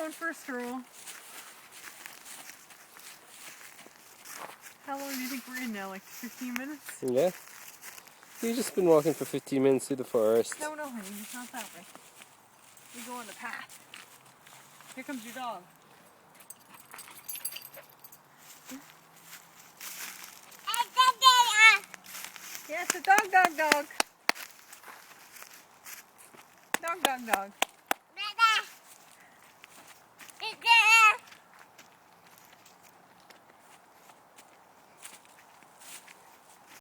going for a stroll. How long do you think we're in now? Like 15 minutes? Yeah. You've just been walking for 15 minutes through the forest. No, honey, it's not that way. We go on the path. Here comes your dog. Yeah, it's a dog. Dog.